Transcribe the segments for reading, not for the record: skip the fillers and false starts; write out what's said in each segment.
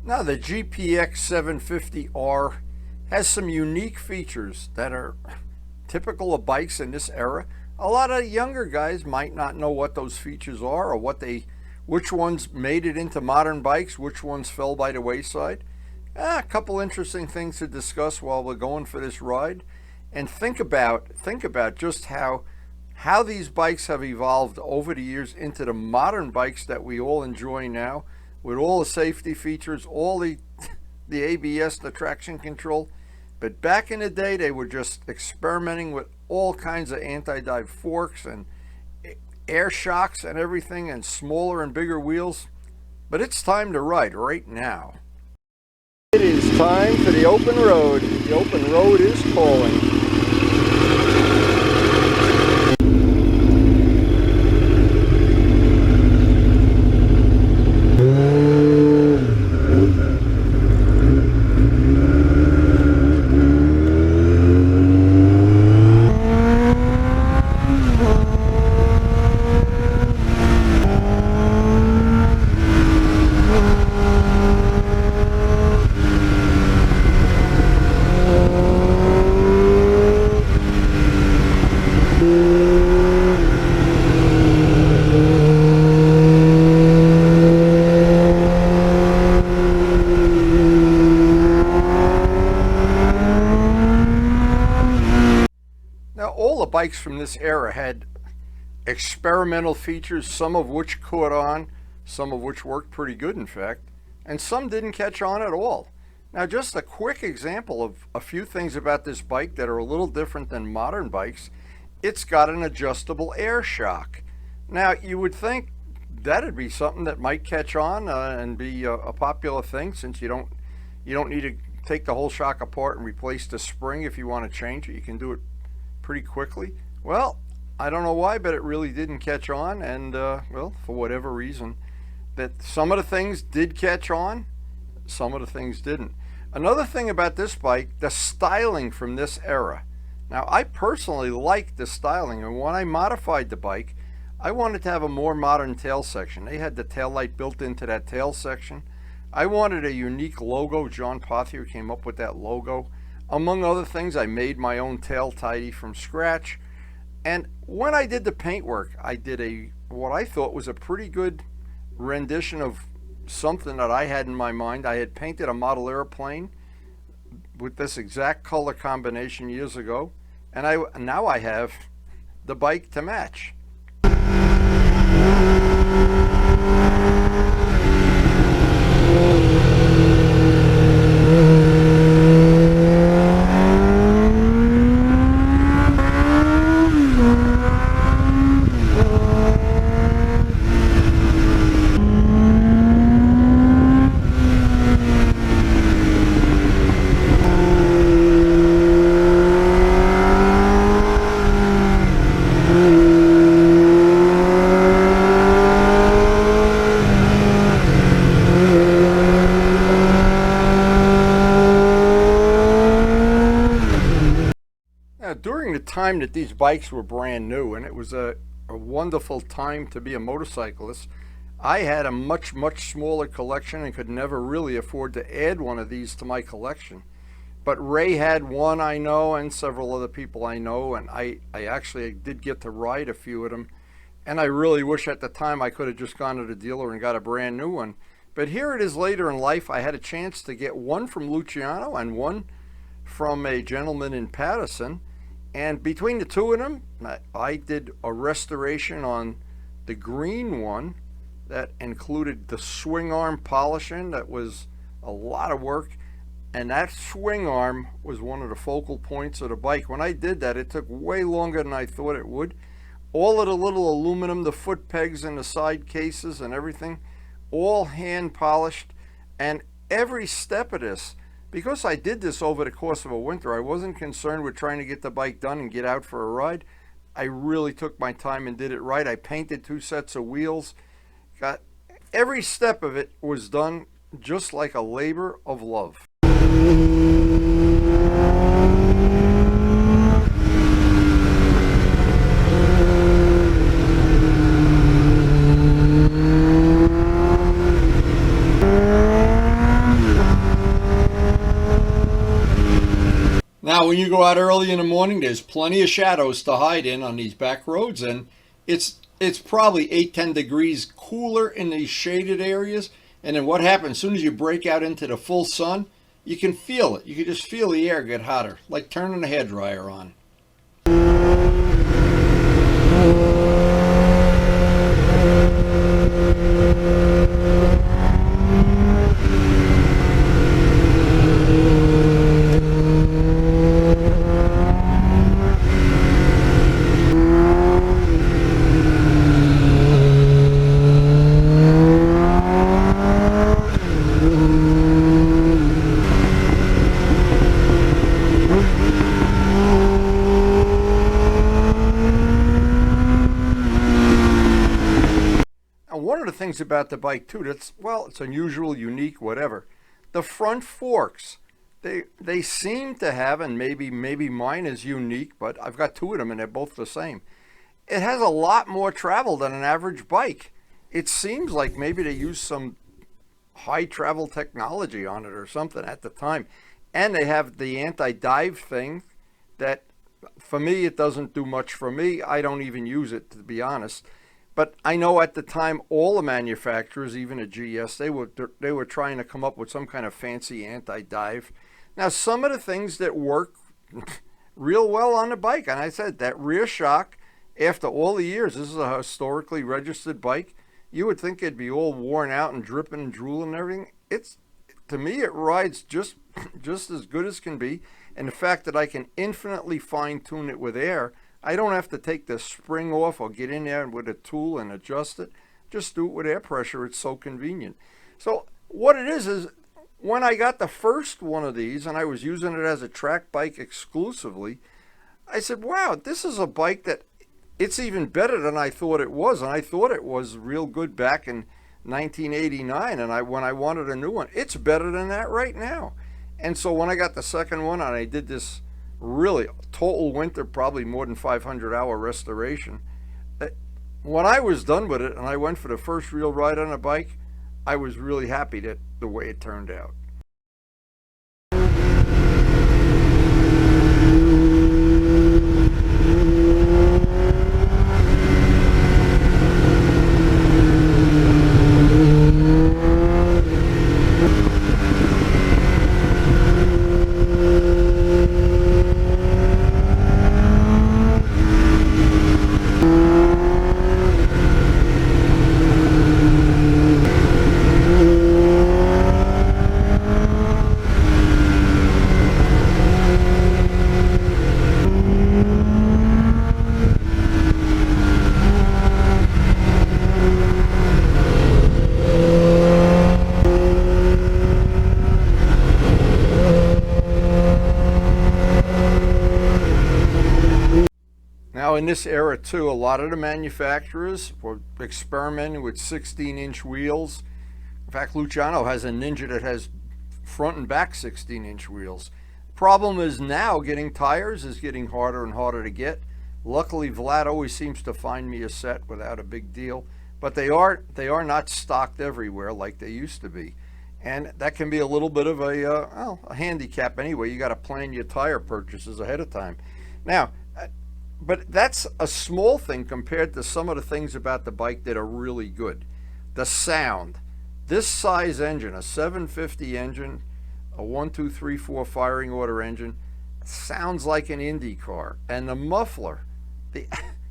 Now the GPX750R has some unique features that are typical of bikes in this era. A lot of younger guys might not know what those features are or which ones made it into modern bikes, which ones fell by the wayside. A couple interesting things to discuss while we're going for this ride, and think about just how these bikes have evolved over the years into the modern bikes that we all enjoy now, with all the safety features, all the ABS, the traction control. But back in the day, they were just experimenting with all kinds of anti-dive forks and air shocks and everything, and smaller and bigger wheels. But it's time to ride right now. It is time for the open road. The open road is calling. Bikes from this era had experimental features, some of which caught on, some of which worked pretty good in fact, and some didn't catch on at all. Now just a quick example of a few things about this bike that are a little different than modern bikes. It's got an adjustable air shock. Now you would think that'd be something that might catch on and be a popular thing, since you don't need to take the whole shock apart and replace the spring. If you want to change it, you can do it pretty quickly. Well, I don't know why, but it really didn't catch on, and well, for whatever reason, that some of the things did catch on, some of the things didn't. Another thing about this bike, the styling from this era. Now I personally like the styling, and when I modified the bike, I wanted to have a more modern tail section. They had the tail light built into that tail section. I wanted a unique logo. John Pothier came up with that logo. Among other things, I made my own tail tidy from scratch. And when I did the paintwork, I did what I thought was a pretty good rendition of something that I had in my mind. I had painted a model airplane with this exact color combination years ago, and now I have the bike to match. During the time that these bikes were brand new, and it was a wonderful time to be a motorcyclist, I had a much smaller collection and could never really afford to add one of these to my collection. But Ray had one, I know, and several other people I know, and I actually did get to ride a few of them, and I really wish at the time I could have just gone to the dealer and got a brand new one. But here it is later in life. I had a chance to get one from Luciano and one from a gentleman in Patterson. And between the two of them, I did a restoration on the green one that included the swing arm polishing. That was a lot of work, and that swing arm was one of the focal points of the bike. When I did that, it took way longer than I thought it would. All of the little aluminum, the foot pegs and the side cases and everything, all hand polished. And every step of this, because I did this over the course of a winter, I wasn't concerned with trying to get the bike done and get out for a ride. I really took my time and did it right. I painted 2 sets of wheels. Got every step of it was done just like a labor of love. Now, when you go out early in the morning, there's plenty of shadows to hide in on these back roads, and it's probably 8-10 degrees cooler in these shaded areas. And then what happens, as soon as you break out into the full sun, you can feel it. You can just feel the air get hotter, like turning a hairdryer on. One of the things about the bike too that's, well, it's unusual, unique, whatever, the front forks, they seem to have, and maybe mine is unique, but I've got two of them and they're both the same. It has a lot more travel than an average bike. It seems like maybe they used some high travel technology on it or something at the time. And they have the anti-dive thing that, for me, it doesn't do much for me. I don't even use it, to be honest. But I know at the time, all the manufacturers, even a GS, they were trying to come up with some kind of fancy anti-dive. Now, some of the things that work real well on the bike, and I said that rear shock, after all the years, this is a historically registered bike, you would think it'd be all worn out and dripping and drooling and everything. To me, it rides just as good as can be. And the fact that I can infinitely fine-tune it with air, I don't have to take the spring off or get in there with a tool and adjust it. Just do it with air pressure. It's so convenient. So what it is when I got the first one of these and I was using it as a track bike exclusively, I said, wow, this is a bike that it's even better than I thought it was. And I thought it was real good back in 1989. And when I wanted a new one, it's better than that right now. And so when I got the second one and I did this really total winter, probably more than 500-hour restoration, when I was done with it and I went for the first real ride on a bike, I was really happy that the way it turned out. Now in this era too, a lot of the manufacturers were experimenting with 16-inch wheels. In fact, Luciano has a Ninja that has front and back 16-inch wheels. Problem is now getting tires is getting harder and harder to get. Luckily, Vlad always seems to find me a set without a big deal, but they are not stocked everywhere like they used to be. And that can be a little bit of a handicap anyway. You got to plan your tire purchases ahead of time. Now, but that's a small thing compared to some of the things about the bike that are really good. The sound. This size engine, a 750 engine, a 1, 2, 3, 4 firing order engine, sounds like an Indy car. And the muffler, the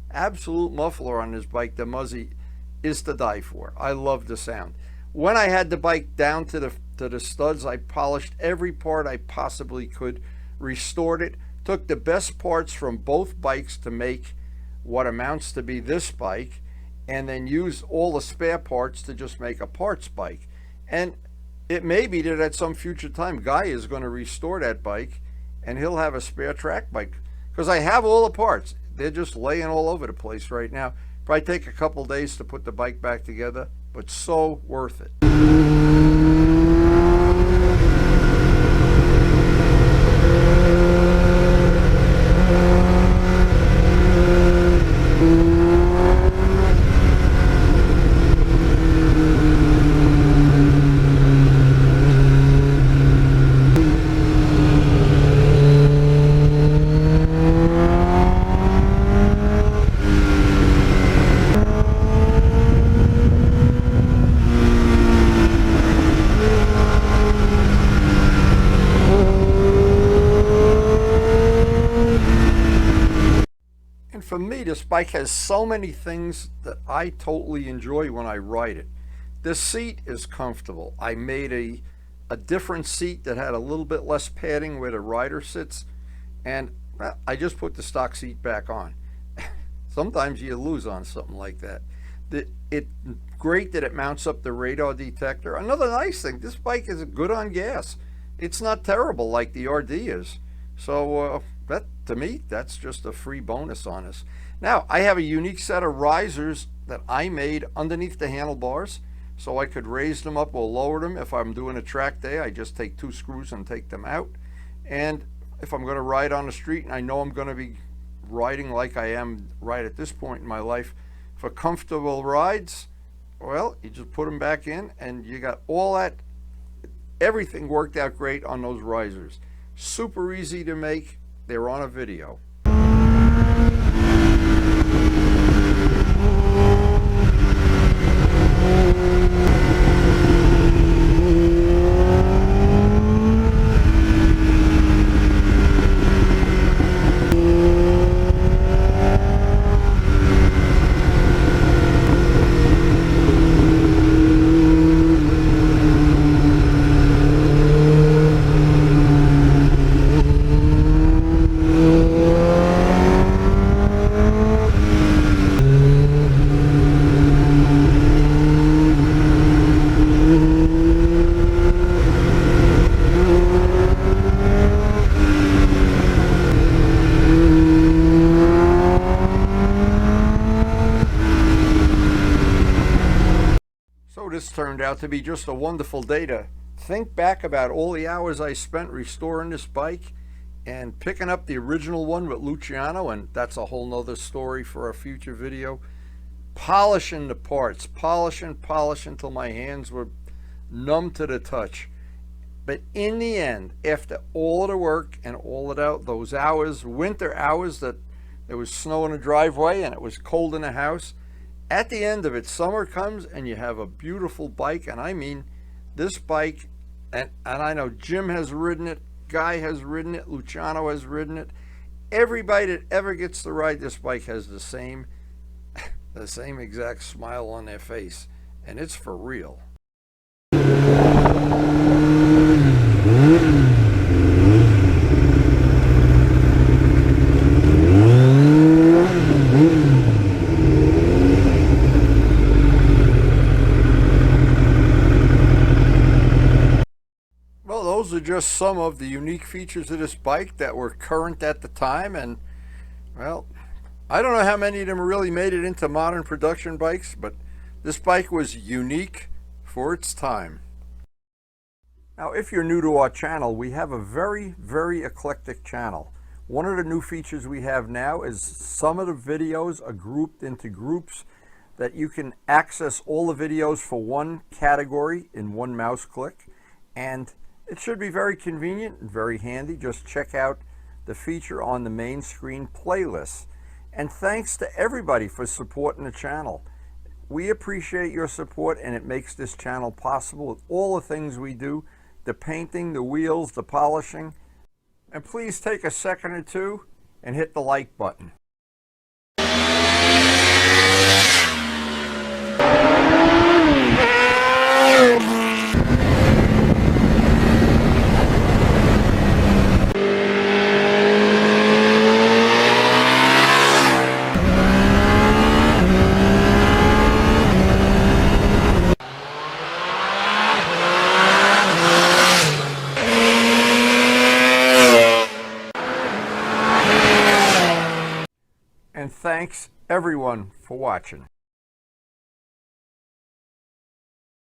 absolute muffler on this bike, the MUZZY, is to die for. I love the sound. When I had the bike down to the studs, I polished every part I possibly could, restored it, took the best parts from both bikes to make what amounts to be this bike, and then used all the spare parts to just make a parts bike. And it may be that at some future time, Guy is going to restore that bike and he'll have a spare track bike, because I have all the parts. They're just laying all over the place right now. Probably take a couple days to put the bike back together, but so worth it. this bike has so many things that I totally enjoy when I ride it. This seat is comfortable. I made a different seat that had a little bit less padding where the rider sits, and well, I just put the stock seat back on. Sometimes you lose on something like that. It's great that it mounts up the radar detector. Another nice thing, this bike is good on gas. It's not terrible like the RD is. So that, to me, that's just a free bonus on this. Now, I have a unique set of risers that I made underneath the handlebars, so I could raise them up or lower them. If I'm doing a track day, I just take 2 screws and take them out. And if I'm going to ride on the street and I know I'm going to be riding like I am right at this point in my life for comfortable rides, well, you just put them back in and you got all that. Everything worked out great on those risers. Super easy to make. They're on a video. This turned out to be just a wonderful day to think back about all the hours I spent restoring this bike and picking up the original one with Luciano, and that's a whole nother story for a future video. Polishing the parts, polishing till my hands were numb to the touch. But in the end, after all of the work and all of those hours, winter hours that there was snow in the driveway and it was cold in the house, at the end of it, summer comes and you have a beautiful bike. And I mean, this bike, and I know Jim has ridden it, Guy has ridden it, Luciano has ridden it. Everybody that ever gets to ride this bike has the same exact smile on their face, and it's for real. Those are just some of the unique features of this bike that were current at the time, and well, I don't know how many of them really made it into modern production bikes, but this bike was unique for its time. Now, if you're new to our channel, we have a very eclectic channel. One of the new features we have now is some of the videos are grouped into groups that you can access all the videos for one category in one mouse click, and it should be very convenient and very handy. Just check out the feature on the main screen playlist. And thanks to everybody for supporting the channel. We appreciate your support, and it makes this channel possible with all the things we do, the painting, the wheels, the polishing. And please take a second or two and hit the like button. And thanks everyone for watching.